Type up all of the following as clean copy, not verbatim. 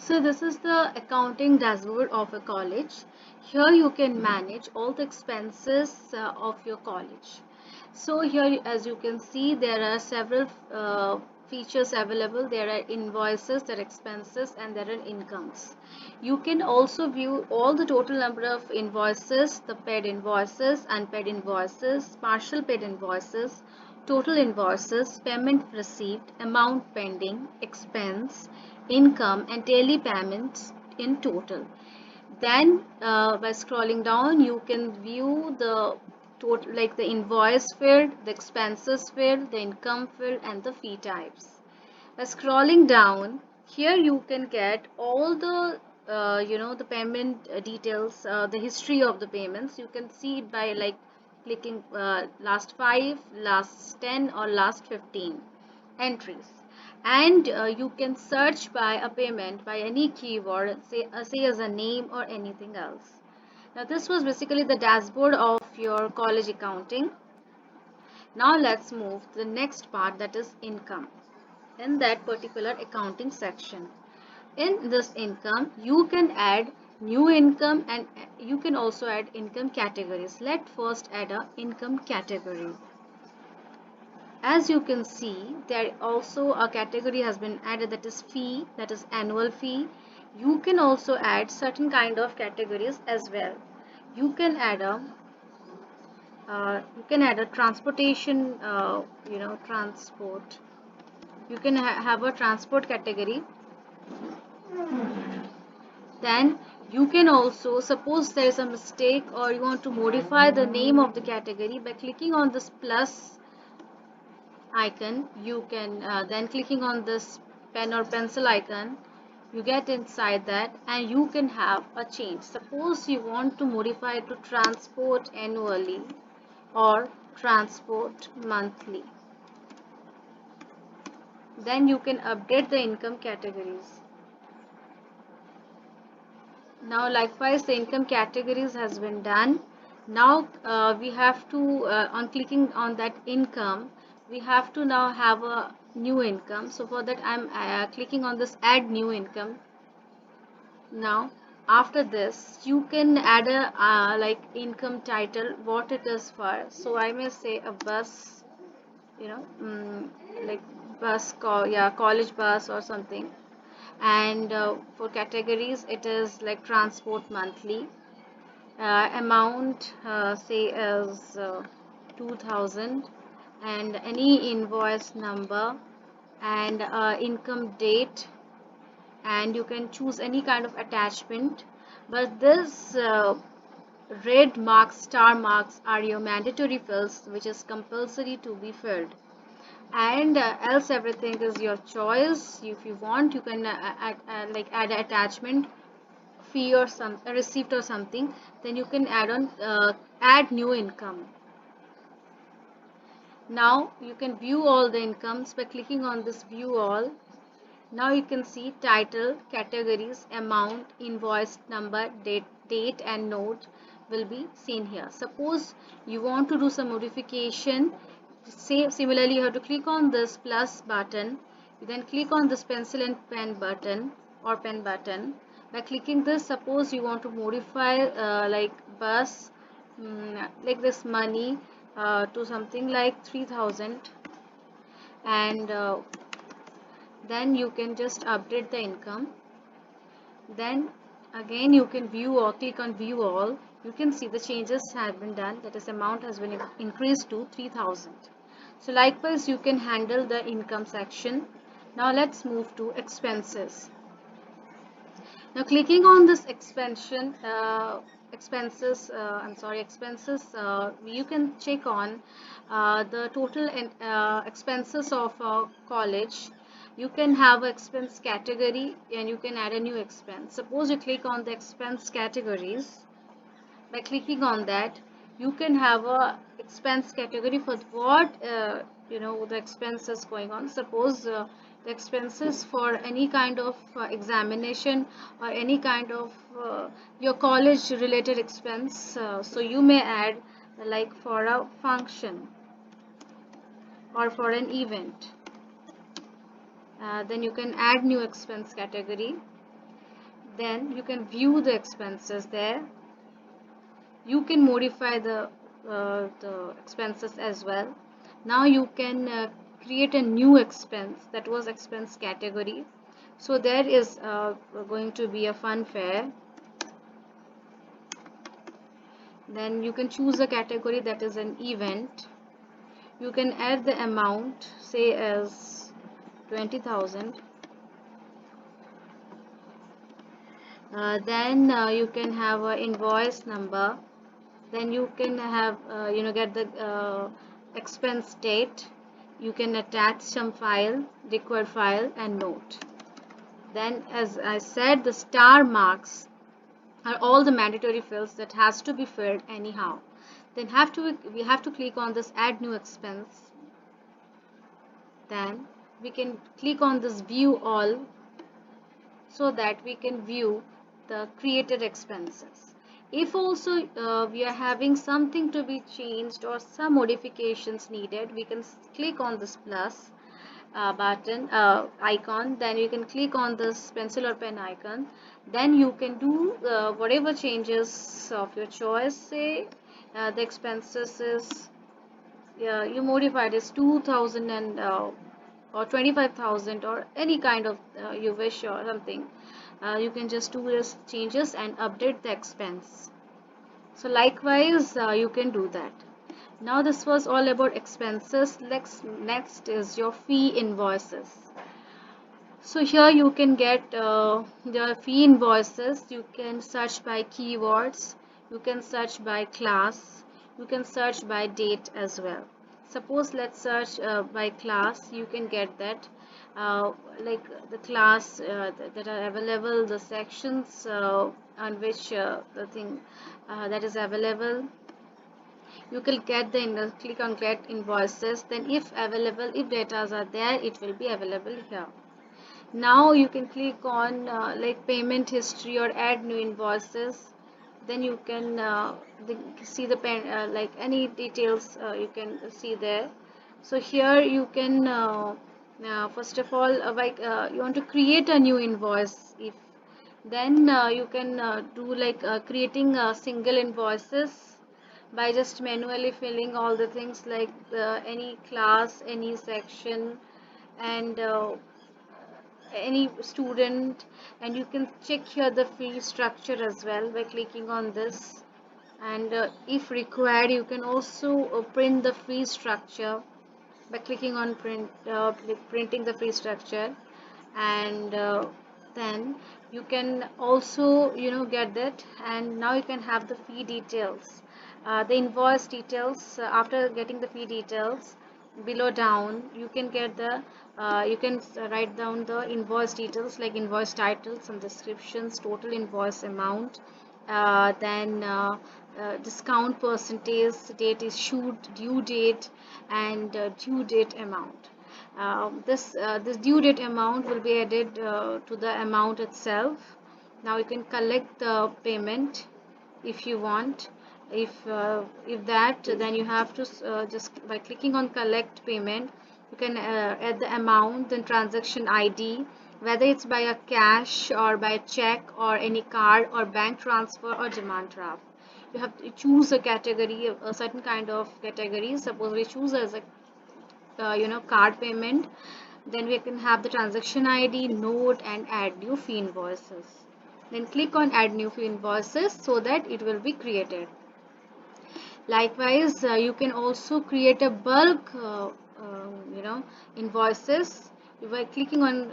So this is the accounting dashboard of a college. Here you can manage all the expenses of your college. So here, as you can see, there are several features available. There are invoices, there are expenses, and there are incomes. You can also view all the total number of invoices, the paid invoices, unpaid invoices, partial paid invoices, total invoices, payment received, amount pending, expense, income, and daily payments in total. Then by scrolling down, you can view the total, like the invoice field, the expenses field, the income field, and the fee types. By scrolling down, here you can get all the the payment details, the history of the payments. You can see it by like clicking last 5, last 10, or last 15 entries. And you can search by a payment by any keyword, say as a name or anything else. Now this was basically the dashboard of your college accounting. Now let's move to the next part, that is income. In that particular accounting section, in this income you can add new income, and you can also add income categories. Let's first add a income category. As you can see, there also a category has been added, that is fee, that is annual fee. You can also add certain kind of categories as well. You can add a transportation, transport. You can have a transport category. Then you can also, suppose there is a mistake or you want to modify the name of the category, by clicking on this plus icon. You can then clicking on this pen or pencil icon, you get inside that and you can have a change. Suppose you want to modify it to transport annually or transport monthly, then you can update the income categories. Now likewise the income categories has been done. Now we have to, on clicking on that income, we have to now have a new income. So for that I'm clicking on this add new income. Now after this you can add a like income title, what it is for. So I may say a bus, you know like bus yeah, college bus or something. And for categories it is like transport monthly, amount say as 2000, and any invoice number, and income date, and you can choose any kind of attachment. But this red marks, star marks, are your mandatory fields which is compulsory to be filled. And else everything is your choice. If you want, you can add an attachment, fee or some a receipt or something. Then you can add on add new income. Now you can view all the incomes by clicking on this view all. Now you can see title, categories, amount, invoice number, date and note will be seen here. Suppose you want to do some modification, say similarly you have to click on this plus button. You then click on this pencil and pen button or pen button. By clicking this, suppose you want to modify like bus, like this money to something like 3000, and then you can just update the income. Then again you can view or click on view all. You can see the changes have been done, that is amount has been increased to 3000. So likewise you can handle the income section. Now let's move to expenses. Now clicking on this expansion expenses, you can check on the total expenses of college. You can have an expense category and you can add a new expense. Suppose you click on the expense categories. By clicking on that, you can have a expense category for what the expenses going on. Suppose the expenses for any kind of examination or any kind of your college related expense, so you may add like for a function or for an event. Then you can add new expense category. Then you can view the expenses there. You can modify the expenses as well. Now you can create a new expense, that was expense category. So there is going to be a fun fair. Then you can choose a category, that is an event. You can add the amount, say as 20,000. Then you can have an invoice number. Then you can have get the expense date. You can attach some file, required file, and note. Then, as I said, the star marks are all the mandatory fields that has to be filled anyhow. Then we have to click on this add new expense. Then we can click on this view all, so that we can view the created expenses. If also we are having something to be changed or some modifications needed, we can click on this plus button icon. Then you can click on this pencil or pen icon. Then you can do whatever changes of your choice. Say the expenses is you modified is 2000 and or 25,000 or any kind of you wish or something. You can just do this changes and update the expense. So likewise you can do that. Now this was all about expenses. Next is your fee invoices. So here you can get the fee invoices. You can search by keywords, you can search by class, you can search by date as well. Suppose let's search by class. You can get that like the class that are available, the sections on which the thing that is available. You can get the click on get invoices. Then if available, if data are there, it will be available here. Now you can click on like payment history or add new invoices. Then you can see the like any details you can see there. So here you can first of all like you want to create a new invoice. If then you can do like creating single invoices by just manually filling all the things like any class, any section, and any student. And you can check here the fee structure as well by clicking on this. And if required, you can also print the fee structure by clicking on print, printing the fee structure. And then you can also get that. And now you can have the fee details, the invoice details. After getting the fee details, below down you can get the you can write down the invoice details like invoice title, some descriptions, total invoice amount, then discount percentage, date issued, due date, and due date amount. This due date amount will be added to the amount itself. Now you can collect the payment if you want. If that, then you have to just by clicking on collect payment, you can add the amount, then transaction ID, whether it's by a cash or by check or any card or bank transfer or demand draft. You have to choose a category, a certain kind of category. Suppose we choose as a card payment. Then we can have the transaction ID, note, and add new fee invoices. Then click on add new fee invoices so that it will be created. Likewise, you can also create a bulk invoices by clicking on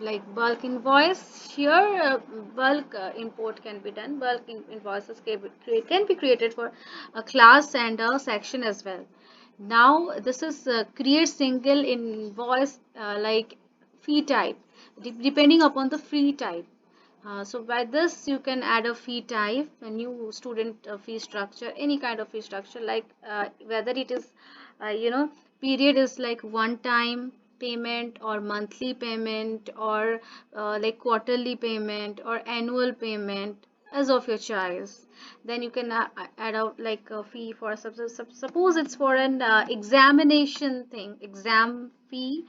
like bulk invoice. Here bulk import can be done. Bulk invoices can be created for a class and a section as well. Now this is create single invoice like fee type, depending upon the fee type. So by this you can add a fee type, a new student fee structure, any kind of fee structure, like whether it is period is like one time payment or monthly payment or like quarterly payment or annual payment, as of your choice. Then you can add out like a fee for suppose it's for an examination thing, exam fee.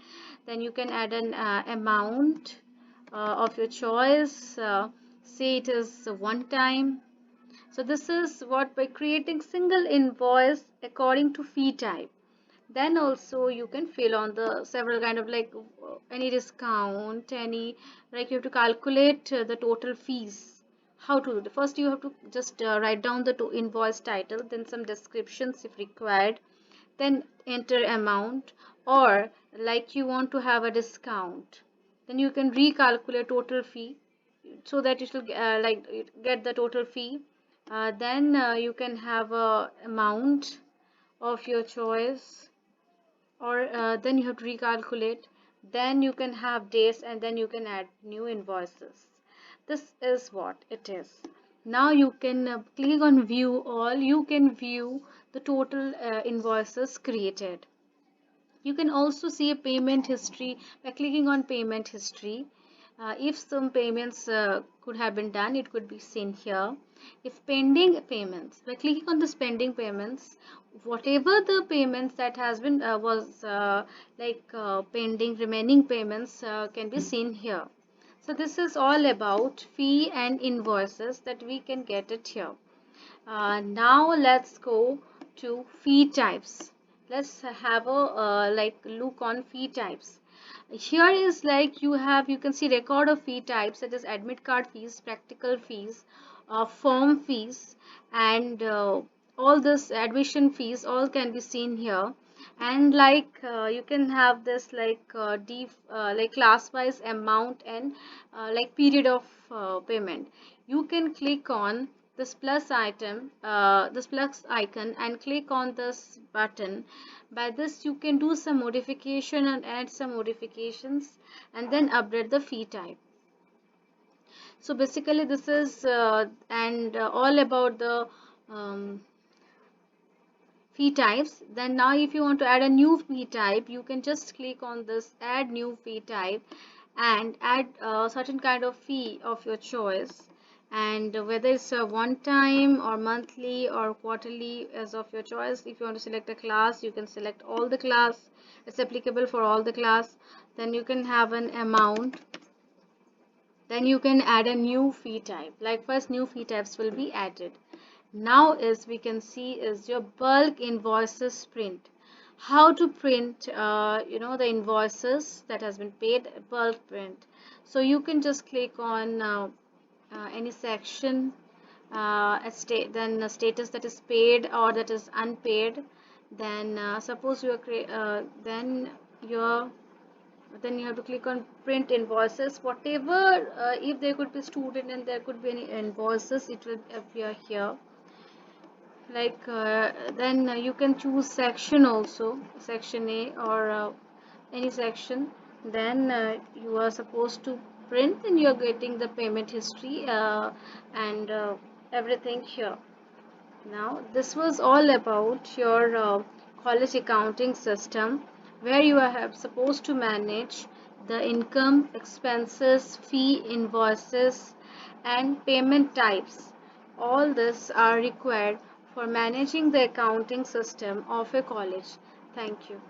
Then you can add an amount of your choice. say it is one time. So this is what, by creating single invoice according to fee type. Then also you can fill on the several kind of like any discount, any, like you have to calculate the total fees. How to do it? First you have to just write down the invoice title, then some descriptions if required, then enter amount, or like you want to have a discount, then you can recalculate total fee so that you should like get the total fee. Then you can have a amount of your choice, or then you have to recalculate, then you can have dates, and then you can add new invoices. This is what it is. Now you can click on view all. You can view the total invoices created. You can also see a payment history by clicking on payment history. If some payments could have been done, it could be seen here. If pending payments, by clicking on this pending payments, whatever the payments that has been was pending remaining payments can be seen here. So this is all about fee and invoices that we can get it here. Now let's go to fee types. Let's have a look on fee types. Here is like you can see record of fee types such as admit card fees, practical fees, form fees, and all this admission fees all can be seen here. And you can have this like class wise amount and like period of payment. You can click on this plus icon, and click on this button. By this you can do some modification and add some modifications, and then update the fee type. So basically this is and all about the um, fee types. Then now if you want to add a new fee type, you can just click on this add new fee type and add a certain kind of fee of your choice, and whether it's a one time or monthly or quarterly as of your choice. If you want to select a class, you can select all the class, it's applicable for all the class. Then you can have an amount, then you can add a new fee type. Like first new fee types will be added. Now as we can see is your bulk invoices print. How to print the invoices that has been paid, bulk print. So you can just click on any section, then a status that is paid or that is unpaid. Then suppose you are then you have to click on print invoices, whatever, if there could be student and there could be any invoices, it will appear here. Then you can choose section also, section A or any section. Then you are supposed to print, and you are getting the payment history and everything here. Now, this was all about your college accounting system, where you are supposed to manage the income, expenses, fee, invoices, and payment types. All this are required for managing the accounting system of a college. Thank you.